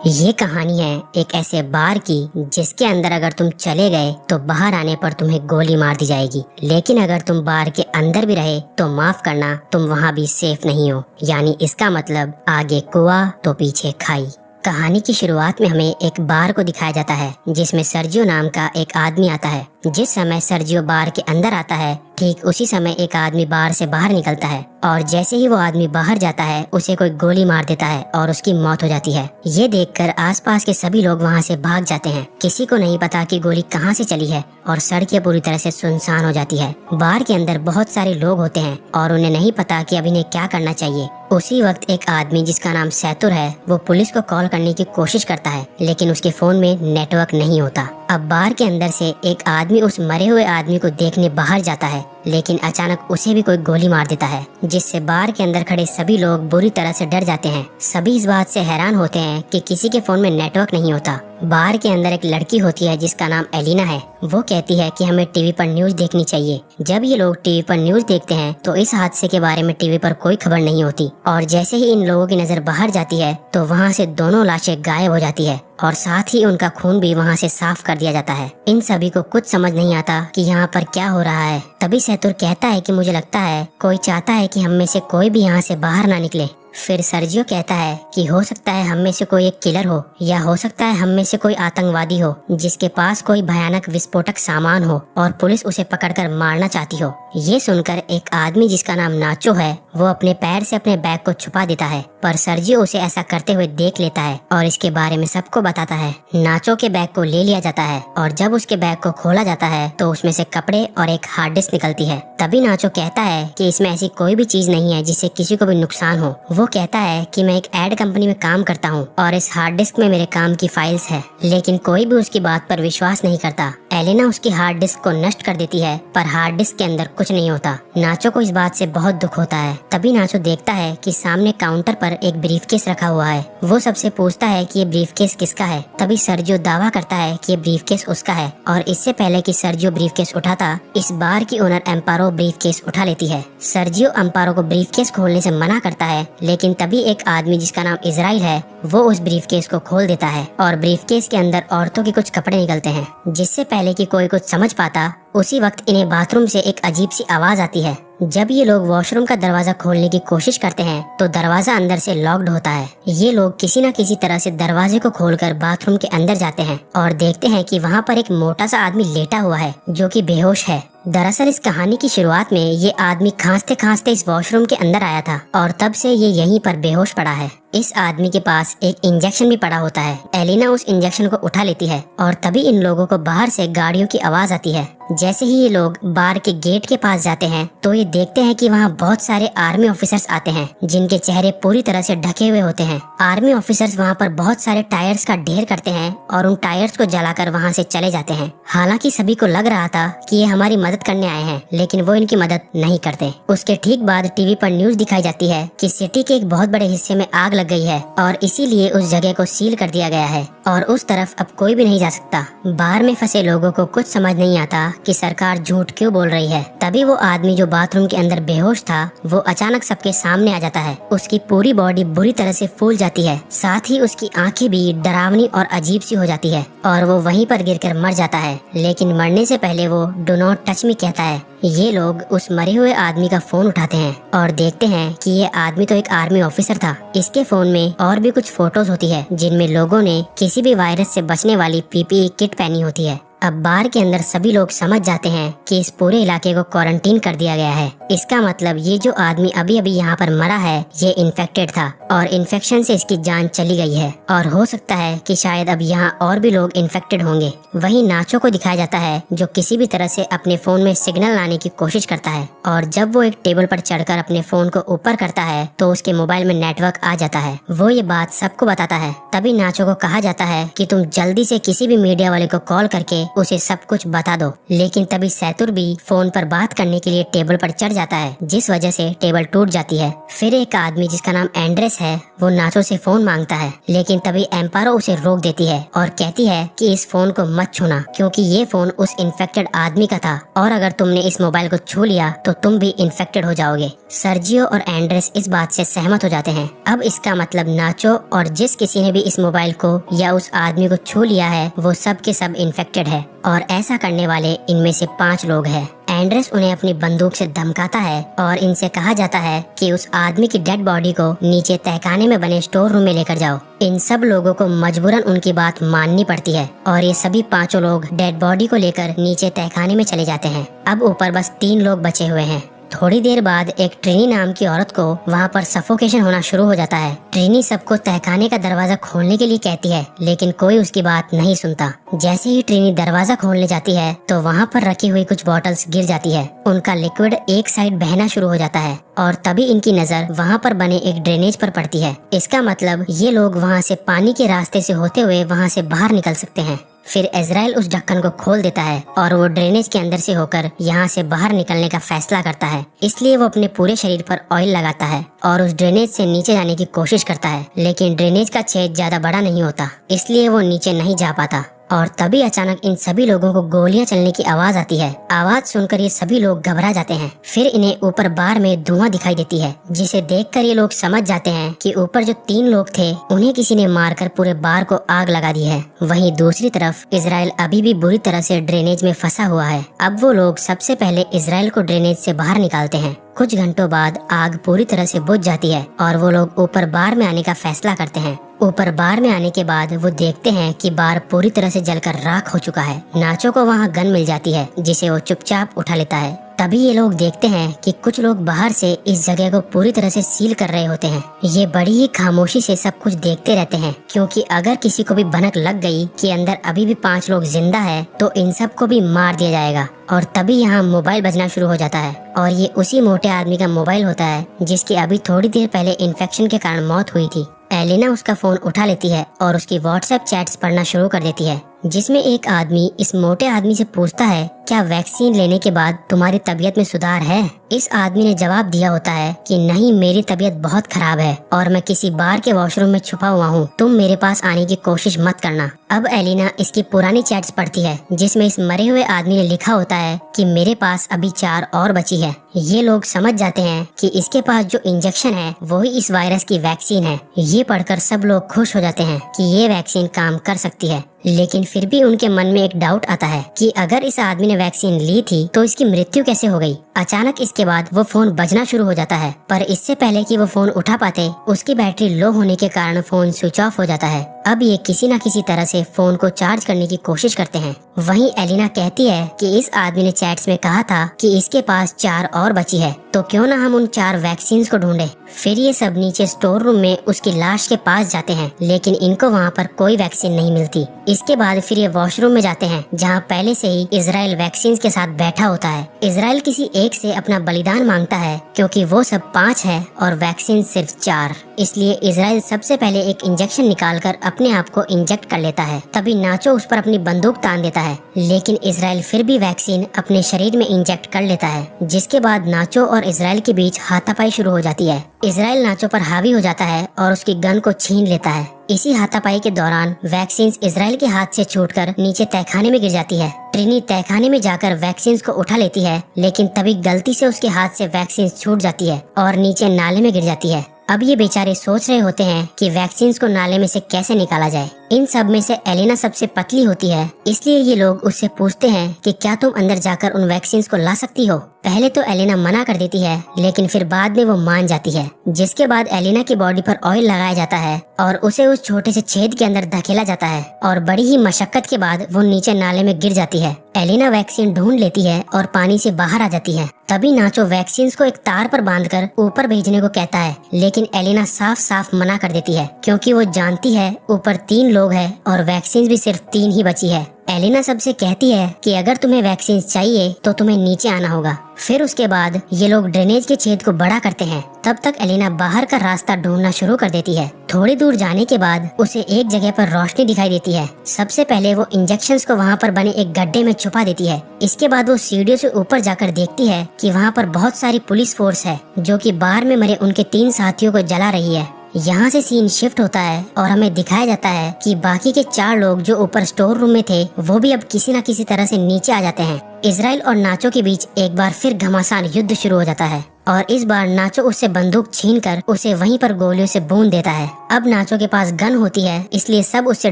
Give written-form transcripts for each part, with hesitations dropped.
ये कहानी है एक ऐसे बार की जिसके अंदर अगर तुम चले गए तो बाहर आने पर तुम्हें गोली मार दी जाएगी, लेकिन अगर तुम बार के अंदर भी रहे तो माफ करना, तुम वहाँ भी सेफ नहीं हो। यानी इसका मतलब आगे कुआं तो पीछे खाई। कहानी की शुरुआत में हमें एक बार को दिखाया जाता है जिसमें सर्जियो नाम का एक आदमी आता है। जिस समय सर्जियो बार के अंदर आता है ठीक उसी समय एक आदमी बार से बाहर निकलता है और जैसे ही वो आदमी बाहर जाता है उसे कोई गोली मार देता है और उसकी मौत हो जाती है। ये देखकर आसपास के सभी लोग वहाँ से भाग जाते हैं। किसी को नहीं पता कि गोली कहाँ से चली है और सड़कें पूरी तरह से सुनसान हो जाती है। बार के अंदर बहुत सारे लोग होते हैं और उन्हें नहीं पता कि अब इन्हें क्या करना चाहिए। उसी वक्त एक आदमी जिसका नाम सैतुर है वो पुलिस को कॉल करने की कोशिश करता है, लेकिन उसके फोन में नेटवर्क नहीं होता। अब बार के अंदर से एक आदमी उस मरे हुए आदमी को देखने बाहर जाता है, लेकिन अचानक उसे भी कोई गोली मार देता है, जिससे बार के अंदर खड़े सभी लोग बुरी तरह से डर जाते हैं। सभी इस बात से हैरान होते हैं कि किसी के फोन में नेटवर्क नहीं होता। बार के अंदर एक लड़की होती है जिसका नाम एलिना है। वो कहती है कि हमें टीवी पर न्यूज देखनी चाहिए। जब ये लोग टीवी पर न्यूज देखते हैं तो इस हादसे के बारे में टीवी पर कोई खबर नहीं होती और जैसे ही इन लोगों की नजर बाहर जाती है तो वहाँ से दोनों लाशें गायब हो जाती है और साथ ही उनका खून भी वहाँ से साफ कर दिया जाता है। इन सभी को कुछ समझ नहीं आता कि यहाँ पर क्या हो रहा है। तभी सैतुर कहता है कि मुझे लगता है कोई चाहता है कि हम में से कोई भी यहाँ से बाहर ना निकले। फिर सर्जियो कहता है कि हो सकता है हम में से कोई एक किलर हो या हो सकता है हम में से कोई आतंकवादी हो जिसके पास कोई भयानक विस्फोटक सामान हो और पुलिस उसे पकड़कर मारना चाहती हो। ये सुनकर एक आदमी जिसका नाम नाचो है वो अपने पैर से अपने बैग को छुपा देता है, पर सर्जियो उसे ऐसा करते हुए देख लेता है और इसके बारे में सबको बताता है। नाचो के बैग को ले लिया जाता है और जब उसके बैग को खोला जाता है तो उसमें से कपड़े और एक हार्ड डिस्क निकलती है। तभी नाचो कहता है कि इसमें ऐसी कोई भी चीज नहीं है जिससे किसी को भी नुकसान हो। वो कहता है कि मैं एक एड कंपनी में काम करता हूँ और इस हार्ड डिस्क में मेरे काम की फाइल्स है, लेकिन कोई भी उसकी बात पर विश्वास नहीं करता। एलिना उसकी हार्ड डिस्क को नष्ट कर देती है, पर हार्ड डिस्क के अंदर कुछ नहीं होता। नाचो को इस बात से बहुत दुख होता है। तभी नाचो देखता है कि सामने काउंटर पर एक ब्रीफकेस रखा हुआ है। वो सबसे पूछता है कि ये ब्रीफकेस किसका है। तभी सर्जियो दावा करता है कि ये ब्रीफकेस उसका है और इससे पहले कि सर्जियो ब्रीफकेस उठाता इस बार की ओनर एम्पारो ब्रीफकेस उठा लेती है। सर्जियो एम्पारो को ब्रीफकेस खोलने से मना करता है, लेकिन तभी एक आदमी जिसका नाम इजराइल है वो उस ब्रीफकेस को खोल देता है और ब्रीफकेस के अंदर औरतों के कुछ कपड़े निकलते हैं। जिससे पहले कि कोई कुछ समझ पाता उसी वक्त इन्हें बाथरूम से एक अजीब सी आवाज आती है। जब ये लोग वॉशरूम का दरवाजा खोलने की कोशिश करते हैं तो दरवाजा अंदर से लॉक्ड होता है। ये लोग किसी न किसी तरह से दरवाजे को खोलकर बाथरूम के अंदर जाते हैं और देखते हैं कि वहाँ पर एक मोटा सा आदमी लेटा हुआ है जो कि बेहोश है। दरअसल इस कहानी की शुरुआत में ये आदमी खांसते खांसते इस वॉशरूम के अंदर आया था और तब से ये यहीं पर बेहोश पड़ा है। इस आदमी के पास एक इंजेक्शन भी पड़ा होता है। एलिना उस इंजेक्शन को उठा लेती है और तभी इन लोगों को बाहर से गाड़ियों की आवाज आती है। जैसे ही ये लोग बार के गेट के पास जाते हैं तो ये देखते हैं कि वहाँ बहुत सारे आर्मी ऑफिसर्स आते हैं जिनके चेहरे पूरी तरह से ढके हुए होते हैं। आर्मी ऑफिसर्स वहाँ पर बहुत सारे टायर्स का ढेर करते हैं और उन टायर्स को जलाकर वहाँ से चले जाते हैं। हालांकि सभी को लग रहा था कि ये हमारी मदद करने आए हैं, लेकिन वो इनकी मदद नहीं करते। उसके ठीक बाद टीवी पर न्यूज दिखाई जाती है कि सिटी के एक बहुत बड़े हिस्से में आग लग गई है और इसीलिए उस जगह को सील कर दिया गया है और उस तरफ अब कोई भी नहीं जा सकता। बाहर में फंसे लोगों को कुछ समझ नहीं आता कि सरकार झूठ क्यों बोल रही है। तभी वो आदमी जो बाथरूम के अंदर बेहोश था वो अचानक सबके सामने आ जाता है। उसकी पूरी बॉडी बुरी तरह से फूल जाती है, साथ ही उसकी आंखें भी डरावनी और अजीब सी हो जाती है और वो वहीं पर गिरकर मर जाता है। लेकिन मरने से पहले वो डू नॉट टच मी कहता है। ये लोग उस मरे हुए आदमी का फोन उठाते हैं और देखते हैं कि ये आदमी तो एक आर्मी ऑफिसर था। इसके फोन में और भी कुछ फोटोज होती है जिनमें लोगों ने किसी भी वायरस से बचने वाली पीपीई किट पहनी होती है। अब बार के अंदर सभी लोग समझ जाते हैं कि इस पूरे इलाके को क्वारंटीन कर दिया गया है। इसका मतलब ये जो आदमी अभी अभी यहाँ पर मरा है ये इन्फेक्टेड था और इन्फेक्शन से इसकी जान चली गई है और हो सकता है कि शायद अब यहाँ और भी लोग इन्फेक्टेड होंगे। वहीं नाचो को दिखाया जाता है जो किसी भी तरह से अपने फोन में सिग्नल लाने की कोशिश करता है और जब वो एक टेबल पर चढ़कर अपने फोन को ऊपर करता है तो उसके मोबाइल में नेटवर्क आ जाता है। वो ये बात सबको बताता है। तभी नाचो को कहा जाता है कि तुम जल्दी से किसी भी मीडिया वाले को कॉल करके उसे सब कुछ बता दो। लेकिन तभी सैतुर भी फोन पर बात करने के लिए टेबल पर चढ़ जाता है, जिस वजह से टेबल टूट जाती है। फिर एक आदमी जिसका नाम एंड्रेस है है वो नाचो से फोन मांगता है, लेकिन तभी एम्पारो उसे रोक देती है और कहती है कि इस फोन को मत छूना क्योंकि ये फोन उस इन्फेक्टेड आदमी का था और अगर तुमने इस मोबाइल को छू लिया तो तुम भी इन्फेक्टेड हो जाओगे। सर्जियो और एंड्रेस इस बात से सहमत हो जाते हैं। अब इसका मतलब नाचो और जिस किसी ने भी इस मोबाइल को या उस आदमी को छू लिया है वो सब के सब इन्फेक्टेड है और ऐसा करने वाले इनमें से 5 लोग हैं। एंड्रेस उन्हें अपनी बंदूक से धमकाता है और इनसे कहा जाता है कि उस आदमी की डेड बॉडी को नीचे तहखाने में बने स्टोर रूम में लेकर जाओ। इन सब लोगों को मजबूरन उनकी बात माननी पड़ती है और ये सभी 5 लोग डेड बॉडी को लेकर नीचे तहखाने में चले जाते हैं। अब ऊपर बस 3 लोग बचे हुए हैं। थोड़ी देर बाद एक ट्रिनी नाम की औरत को वहाँ पर सफोकेशन होना शुरू हो जाता है। ट्रिनी सबको तहखाने का दरवाजा खोलने के लिए कहती है, लेकिन कोई उसकी बात नहीं सुनता। जैसे ही ट्रिनी दरवाजा खोलने जाती है तो वहाँ पर रखी हुई कुछ बॉटल्स गिर जाती है। उनका लिक्विड एक साइड बहना शुरू हो जाता है और तभी इनकी नजर वहाँ पर बने एक ड्रेनेज पर पड़ती है। इसका मतलब ये लोग वहाँ से पानी के रास्ते से होते हुए वहाँ से बाहर निकल सकते हैं। फिर इजराइल उस ढक्कन को खोल देता है और वो ड्रेनेज के अंदर से होकर यहाँ से बाहर निकलने का फैसला करता है। इसलिए वो अपने पूरे शरीर पर ऑयल लगाता है और उस ड्रेनेज से नीचे जाने की कोशिश करता है, लेकिन ड्रेनेज का छेद ज्यादा बड़ा नहीं होता, इसलिए वो नीचे नहीं जा पाता। और तभी अचानक इन सभी लोगों को गोलियां चलने की आवाज आती है। आवाज सुनकर ये सभी लोग घबरा जाते हैं। फिर इन्हें ऊपर बार में धुआं दिखाई देती है, जिसे देखकर ये लोग समझ जाते हैं कि ऊपर जो 3 लोग थे उन्हें किसी ने मारकर पूरे बार को आग लगा दी है। वहीं दूसरी तरफ इजराइल अभी भी बुरी तरह से ड्रेनेज में फंसा हुआ है। अब वो लोग सबसे पहले इजराइल को ड्रेनेज से बाहर निकालते हैं। कुछ घंटों बाद आग पूरी तरह से बुझ जाती है और वो लोग ऊपर बार में आने का फैसला करते हैं। ऊपर बार में आने के बाद वो देखते हैं कि बार पूरी तरह से जलकर राख हो चुका है। नाचो को वहाँ गन मिल जाती है, जिसे वो चुपचाप उठा लेता है। तभी ये लोग देखते हैं कि कुछ लोग बाहर से इस जगह को पूरी तरह से सील कर रहे होते हैं। ये बड़ी ही खामोशी से सब कुछ देखते रहते हैं, क्योंकि अगर किसी को भी भनक लग गई कि अंदर अभी भी 5 लोग जिंदा है तो इन सब को भी मार दिया जाएगा। और तभी यहाँ मोबाइल बजना शुरू हो जाता है और ये उसी मोटे आदमी का मोबाइल होता है जिसकी अभी थोड़ी देर पहले इन्फेक्शन के कारण मौत हुई थी। एलिना उसका फोन उठा लेती है और उसकी व्हाट्सएप चैट्स पढ़ना शुरू कर देती है, जिसमें एक आदमी इस मोटे आदमी से पूछता है, क्या वैक्सीन लेने के बाद तुम्हारी तबीयत में सुधार है? इस आदमी ने जवाब दिया होता है कि नहीं, मेरी तबीयत बहुत खराब है और मैं किसी बार के वॉशरूम में छुपा हुआ हूँ, तुम मेरे पास आने की कोशिश मत करना। अब एलिना इसकी पुरानी चैट्स पढ़ती है, जिसमें इस मरे हुए आदमी ने लिखा होता है कि मेरे पास अभी 4 और बची है। ये लोग समझ जाते हैं कि इसके पास जो इंजेक्शन है वही इस वायरस की वैक्सीन है। ये पढ़कर सब लोग खुश हो जाते हैं कि ये वैक्सीन काम कर सकती है, लेकिन फिर भी उनके मन में एक डाउट आता है कि अगर इस आदमी ने वैक्सीन ली थी तो इसकी मृत्यु कैसे हो गई। अचानक इसके बाद वो फोन बजना शुरू हो जाता है, पर इससे पहले कि वो फोन उठा पाते उसकी बैटरी लो होने के कारण फोन स्विच ऑफ हो जाता है। अब ये किसी न किसी तरह से फोन को चार्ज करने की कोशिश करते हैं। वहीं एलिना कहती है कि इस आदमी ने चैट्स में कहा था कि इसके पास 4 और बची है, तो क्यों ना हम उन 4 वैक्सीन को ढूंढे। फिर ये सब नीचे स्टोर रूम में उसकी लाश के पास जाते हैं, लेकिन इनको वहाँ पर कोई वैक्सीन नहीं मिलती। इसके बाद फिर ये वॉशरूम में जाते हैं, जहाँ पहले से ही इजराइल वैक्सीन के साथ बैठा होता है। इजराइल किसी एक से अपना बलिदान मांगता है, क्योंकि वो सब 5 है और वैक्सीन सिर्फ 4। इसलिए इजराइल सबसे पहले एक इंजेक्शन निकालकर अपने आप को इंजेक्ट कर लेता है। तभी नाचो उस पर अपनी बंदूक तान देता है, लेकिन इजराइल फिर भी वैक्सीन अपने शरीर में इंजेक्ट कर लेता है, जिसके बाद नाचो और इजराइल के बीच हाथापाई शुरू हो जाती है। इजराइल नाचो पर हावी हो जाता है और उसकी गन को छीन लेता है। इसी हाथापाई के दौरान वैक्सीन इजराइल के हाथ से छूटकर नीचे तहखाने में गिर जाती है। ट्रिनी तहखाने में जाकर वैक्सीन को उठा लेती है, लेकिन तभी गलती से उसके हाथ से वैक्सीन छूट जाती है और नीचे नाले में गिर जाती है। अब ये बेचारे सोच रहे होते हैं कि वैक्सीन को नाले में से कैसे निकाला जाए। इन सब में से एलिना सबसे पतली होती है, इसलिए ये लोग उससे पूछते हैं कि क्या तुम अंदर जाकर उन वैक्सीन को ला सकती हो। पहले तो एलिना मना कर देती है, लेकिन फिर बाद में वो मान जाती है। जिसके बाद एलिना की बॉडी पर ऑयल लगाया जाता है और उसे उस छोटे से छेद के अंदर धकेला जाता है और बड़ी ही मशक्कत के बाद वो नीचे नाले में गिर जाती है। एलिना वैक्सीन ढूंढ लेती है और पानी से बाहर आ जाती है। तभी नाचो वैक्सीन को एक तार पर बांधकर ऊपर भेजने को कहता है, लेकिन एलिना साफ साफ मना कर देती है, क्योंकि वो जानती है ऊपर 3 लोग हैं और वैक्सीन भी सिर्फ 3 ही बची है। एलिना सबसे कहती है कि अगर तुम्हें वैक्सीन चाहिए तो तुम्हें नीचे आना होगा। फिर उसके बाद ये लोग ड्रेनेज के छेद को बड़ा करते हैं। तब तक एलिना बाहर का रास्ता ढूंढना शुरू कर देती है। थोड़ी दूर जाने के बाद उसे एक जगह पर रोशनी दिखाई देती है। सबसे पहले वो इंजेक्शंस को वहाँ पर बने एक गड्ढे में छुपा देती है। इसके बाद वो सीढ़ियों से ऊपर जाकर देखती है कि वहाँ पर बहुत सारी पुलिस फोर्स है, जो कि बाहर में मरे उनके 3 साथियों को जला रही है। यहाँ से सीन शिफ्ट होता है और हमें दिखाया जाता है कि बाकी के 4 लोग जो ऊपर स्टोर रूम में थे वो भी अब किसी न किसी तरह से नीचे आ जाते हैं। इजराइल और नाचो के बीच एक बार फिर घमासान युद्ध शुरू हो जाता है और इस बार नाचो उससे बंदूक छीनकर उसे वहीं पर गोलियों से भून देता है। अब नाचो के पास गन होती है इसलिए सब उससे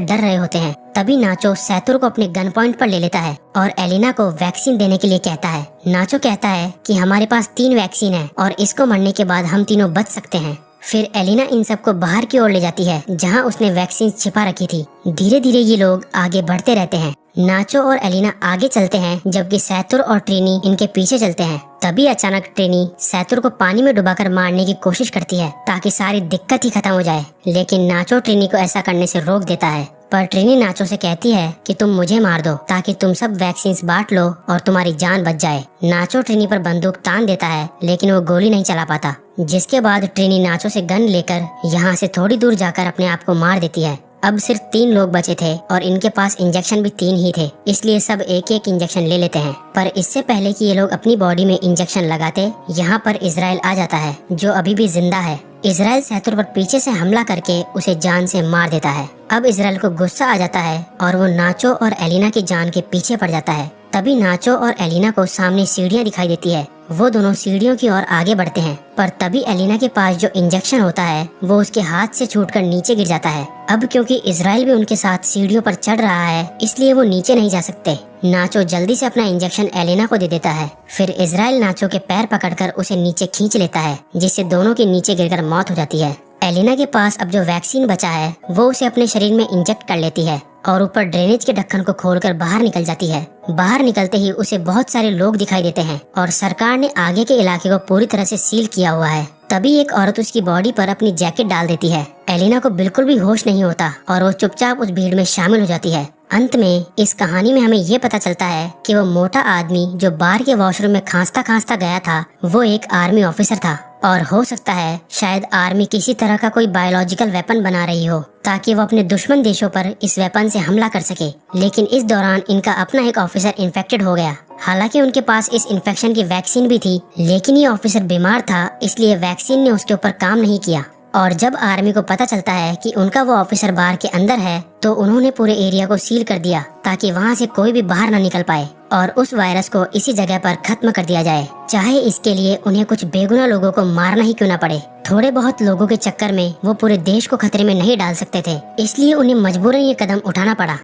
डर रहे होते हैं। तभी नाचो सैतुर को अपने गन पॉइंट पर ले लेता है और एलिना को वैक्सीन देने के लिए कहता है। नाचो कहता है कि हमारे पास 3 वैक्सीन है और इसको मरने के बाद हम तीनों बच सकते हैं। फिर एलिना इन सबको बाहर की ओर ले जाती है जहां उसने वैक्सीन छिपा रखी थी। धीरे धीरे ये लोग आगे बढ़ते रहते हैं। नाचो और एलिना आगे चलते हैं जबकि सैतुर और ट्रिनी इनके पीछे चलते हैं। तभी अचानक ट्रिनी सैतुर को पानी में डुबाकर मारने की कोशिश करती है ताकि सारी दिक्कत ही खत्म हो जाए, लेकिन नाचो ट्रिनी को ऐसा करने से रोक देता है। पर ट्रिनी नाचो से कहती है कि तुम मुझे मार दो ताकि तुम सब वैक्सीन बांट लो और तुम्हारी जान बच जाए। नाचो ट्रिनी पर बंदूक तान देता है लेकिन वो गोली नहीं चला पाता, जिसके बाद ट्रिनी नाचो से गन लेकर यहाँ से थोड़ी दूर जाकर अपने आप को मार देती है। अब सिर्फ 3 लोग बचे थे और इनके पास इंजेक्शन भी 3 ही थे, इसलिए सब एक एक इंजेक्शन ले लेते हैं। पर इससे पहले कि ये लोग अपनी बॉडी में इंजेक्शन लगाते, यहाँ पर इजराइल आ जाता है जो अभी भी जिंदा है। इजराइल सैतुर पर पीछे से हमला करके उसे जान से मार देता है। अब इजराइल को गुस्सा आ जाता है और वो नाचो और एलिना की जान के पीछे पड़ जाता है। तभी नाचो और एलिना को सामने सीढ़ियाँ दिखाई देती है। वो दोनों सीढ़ियों की ओर आगे बढ़ते हैं, पर तभी एलिना के पास जो इंजेक्शन होता है वो उसके हाथ से छूटकर नीचे गिर जाता है। अब क्योंकि इजराइल भी उनके साथ सीढ़ियों पर चढ़ रहा है इसलिए वो नीचे नहीं जा सकते। नाचो जल्दी से अपना इंजेक्शन एलिना को दे देता है। फिर इजराइल नाचो के पैर पकड़कर उसे नीचे खींच लेता है, जिससे दोनों के नीचे गिरकर मौत हो जाती है। एलिना के पास अब जो वैक्सीन बचा है वो उसे अपने शरीर में इंजेक्ट कर लेती है और ऊपर ड्रेनेज के ढक्कन को खोलकर बाहर निकल जाती है। बाहर निकलते ही उसे बहुत सारे लोग दिखाई देते हैं और सरकार ने आगे के इलाके को पूरी तरह से सील किया हुआ है। तभी एक औरत उसकी बॉडी पर अपनी जैकेट डाल देती है। एलिना को बिल्कुल भी होश नहीं होता और वो चुपचाप उस भीड़ में शामिल हो जाती है। अंत में इस कहानी में हमें ये पता चलता है कि वो मोटा आदमी जो बाहर के वॉशरूम में खांसता खांसता गया था वो एक आर्मी ऑफिसर था और हो सकता है शायद आर्मी किसी तरह का कोई बायोलॉजिकल वेपन बना रही हो ताकि वो अपने दुश्मन देशों पर इस वेपन से हमला कर सके। लेकिन इस दौरान इनका अपना एक ऑफिसर इन्फेक्टेड हो गया। हालांकि उनके पास इस इन्फेक्शन की वैक्सीन भी थी, लेकिन ये ऑफिसर बीमार था इसलिए वैक्सीन ने उसके ऊपर काम नहीं किया। और जब आर्मी को पता चलता है कि उनका वो ऑफिसर बार के अंदर है तो उन्होंने पूरे एरिया को सील कर दिया ताकि वहाँ से कोई भी बाहर न निकल पाए और उस वायरस को इसी जगह पर खत्म कर दिया जाए, चाहे इसके लिए उन्हें कुछ बेगुनाह लोगों को मारना ही क्यों न पड़े। थोड़े बहुत लोगों के चक्कर में वो पूरे देश को खतरे में नहीं डाल सकते थे, इसलिए उन्हें मजबूरन ये कदम उठाना पड़ा।